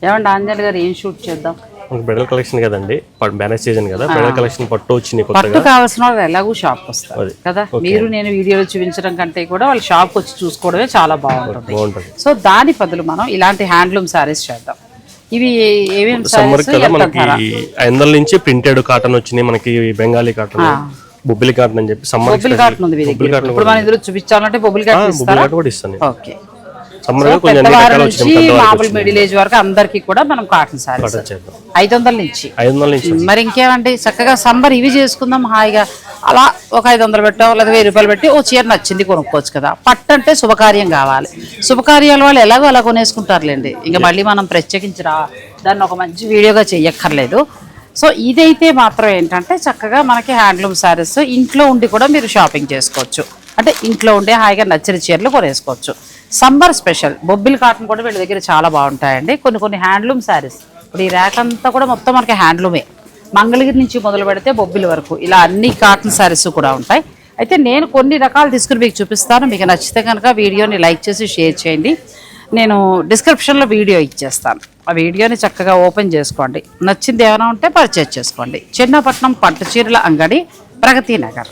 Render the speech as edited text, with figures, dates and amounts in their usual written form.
ఏమండి ఆంజనేయులు గారు ఏం షూట్ చేద్దాం? బ్రైడల్ కలెక్షన్ కదండి, మ్యారేజ్ సీజన్ కదా, బ్రైడల్ కలెక్షన్ పట్టు వచ్చింది కొత్తగా. పట్టు కావాల్సిన వాళ్ళు ఎలాగూ షాప్కి వస్తారు కదా. మీరు నేను వీడియోలో చూపించడం కంటే కూడా వాళ్ళు షాప్కి వచ్చి చూసుకోవడమే చాలా బాగుంటుంది. సో దాని బదులు మనం ఇలాంటి హ్యాండ్లూమ్ సారీస్ చేద్దాం. ఇవి ఏమేమి సమ్మర్ కదా, మనకి 500 నుంచి ప్రింటెడ్ కాటన్ వచ్చినాయి, మనకి బెంగాలీ కాటన్, బొబ్బిలి కాటన్ అని చెప్పి సమ్మర్ బొబ్బిలి కాటన్ ఉంది. ఇప్పుడు మనం ఇందులో చూపించాలంటే బొబ్బిలి కాటన్ కూడా ఇస్తాను. ఓకే. పెద్దవారి నుంచి మామూలు మిడిల్ ఏజ్ వరకు అందరికి కూడా మనం కాటన్ సారీస్ 500 నుంచి. మరి ఇంకేమంటే చక్కగా సమ్మర్ ఇవి చేసుకుందాం హాయిగా. అలా ఒక 500 పెట్టో లేదా 1000 రూపాయలు పెట్టి ఓ చీర నచ్చింది కొనుక్కోవచ్చు కదా. పట్టు అంటే శుభకార్యం కావాలి. శుభకార్యాల వాళ్ళు ఎలాగో అలా కొనేసుకుంటారులేండి. ఇంకా మళ్ళీ మనం ప్రత్యేకించి దాన్ని ఒక మంచి వీడియోగా చెయ్యక్కర్లేదు. సో ఇదైతే మాత్రం ఏంటంటే చక్కగా మనకి హ్యాండ్లూమ్ శారీస్ ఇంట్లో ఉండి కూడా మీరు షాపింగ్ చేసుకోవచ్చు. అంటే ఇంట్లో ఉండే హాయిగా నచ్చిన చీరలు కొనేసుకోవచ్చు. సమ్మర్ స్పెషల్ బొబ్బిలి కాటన్ కూడా వీళ్ళ దగ్గర చాలా బాగుంటాయండి. కొన్ని హ్యాండ్లూమ్ శారీస్ ఇప్పుడు ఈ ర్యాక్ అంతా కూడా మొత్తం మనకి హ్యాండ్లూమే. మంగళగిరి నుంచి మొదలు పెడితే బొబ్బిలి వరకు ఇలా అన్ని కాటన్ శారీస్ కూడా ఉంటాయి. అయితే నేను కొన్ని రకాలు తీసుకుని మీకు చూపిస్తాను. మీకు నచ్చితే కనుక వీడియోని లైక్ చేసి షేర్ చేయండి. నేను డిస్క్రిప్షన్లో వీడియో ఇచ్చేస్తాను. ఆ వీడియోని చక్కగా ఓపెన్ చేసుకోండి. నచ్చింది ఏమైనా ఉంటే పర్చేజ్ చేసుకోండి. చిన్నపట్నం పట్టు చీరల అంగడి, ప్రగతి నగర్.